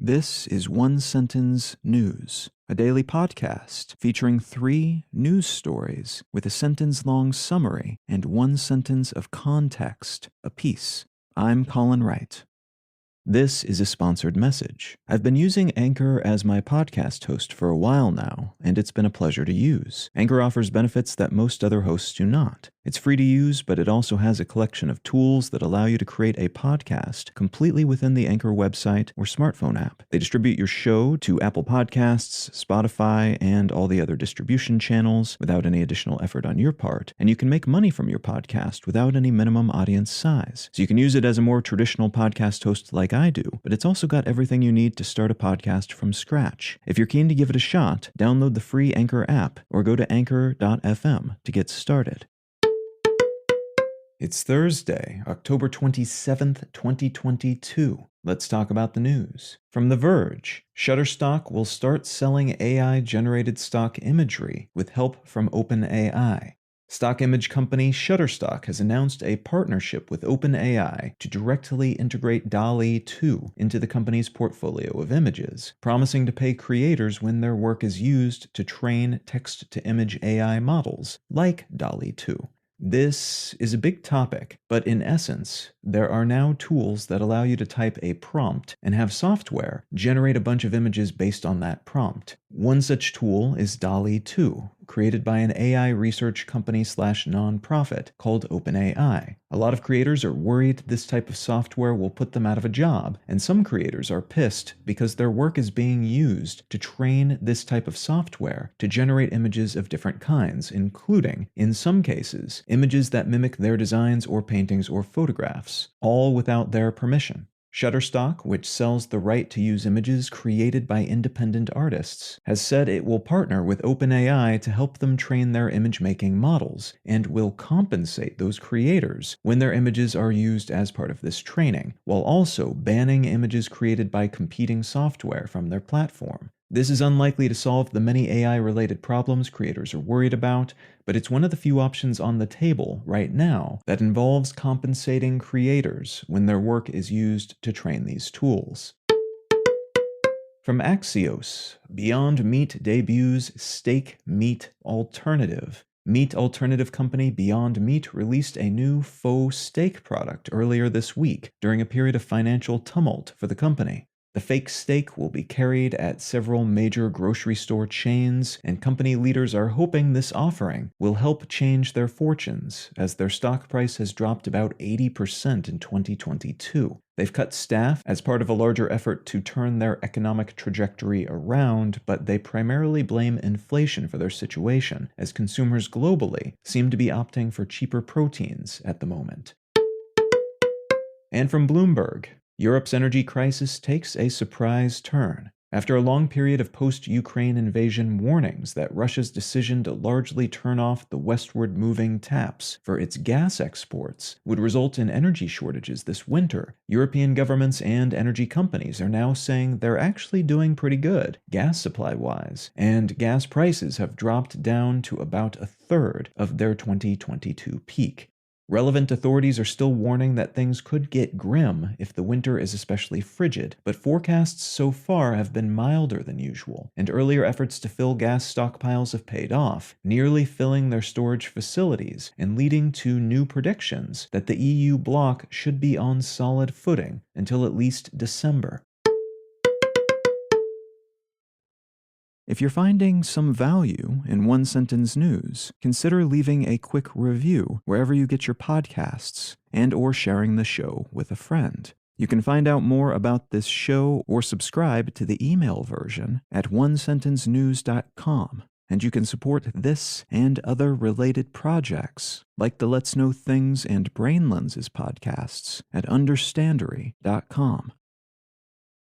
This is One Sentence News, a daily podcast featuring 3 news stories with a sentence-long summary and 1 sentence of context apiece. I'm Colin Wright. This is a sponsored message. I've been using Anchor as my podcast host for a while now, and it's been a pleasure to use. Anchor offers benefits that most other hosts do not. It's free to use, but it also has a collection of tools that allow you to create a podcast completely within the Anchor website or smartphone app. They distribute your show to Apple Podcasts, Spotify, and all the other distribution channels without any additional effort on your part, and you can make money from your podcast without any minimum audience size. So you can use it as a more traditional podcast host like I do, but it's also got everything you need to start a podcast from scratch. If you're keen to give it a shot, download the free Anchor app or go to anchor.fm to get started. It's Thursday, October 27th, 2022. Let's talk about the news. From The Verge, Shutterstock will start selling AI-generated stock imagery with help from OpenAI. Stock image company Shutterstock has announced a partnership with OpenAI to directly integrate DALL-E 2 into the company's portfolio of images, promising to pay creators when their work is used to train text-to-image AI models like DALL-E 2. This is a big topic, but in essence, there are now tools that allow you to type a prompt and have software generate a bunch of images based on that prompt. One such tool is DALL-E 2, created by an AI research company/nonprofit called OpenAI. A lot of creators are worried this type of software will put them out of a job, and some creators are pissed because their work is being used to train this type of software to generate images of different kinds, including, in some cases, images that mimic their designs or paintings or photographs, all without their permission. Shutterstock, which sells the right to use images created by independent artists, has said it will partner with OpenAI to help them train their image-making models, and will compensate those creators when their images are used as part of this training, while also banning images created by competing software from their platform. This is unlikely to solve the many AI-related problems creators are worried about, but it's one of the few options on the table right now that involves compensating creators when their work is used to train these tools. From Axios, Beyond Meat debuts steak meat alternative. Meat alternative company Beyond Meat released a new faux steak product earlier this week during a period of financial tumult for the company. The fake steak will be carried at several major grocery store chains, and company leaders are hoping this offering will help change their fortunes, as their stock price has dropped about 80% in 2022. They've cut staff as part of a larger effort to turn their economic trajectory around, but they primarily blame inflation for their situation, as consumers globally seem to be opting for cheaper proteins at the moment. And from Bloomberg, Europe's energy crisis takes a surprise turn. After a long period of post-Ukraine invasion warnings that Russia's decision to largely turn off the westward-moving taps for its gas exports would result in energy shortages this winter, European governments and energy companies are now saying they're actually doing pretty good, gas supply-wise, and gas prices have dropped down to about a third of their 2022 peak. Relevant authorities are still warning that things could get grim if the winter is especially frigid, but forecasts so far have been milder than usual, and earlier efforts to fill gas stockpiles have paid off, nearly filling their storage facilities and leading to new predictions that the EU bloc should be on solid footing until at least December. If you're finding some value in One Sentence News, consider leaving a quick review wherever you get your podcasts and/or sharing the show with a friend. You can find out more about this show or subscribe to the email version at onesentencenews.com, and you can support this and other related projects like the Let's Know Things and Brain Lenses podcasts at understandery.com.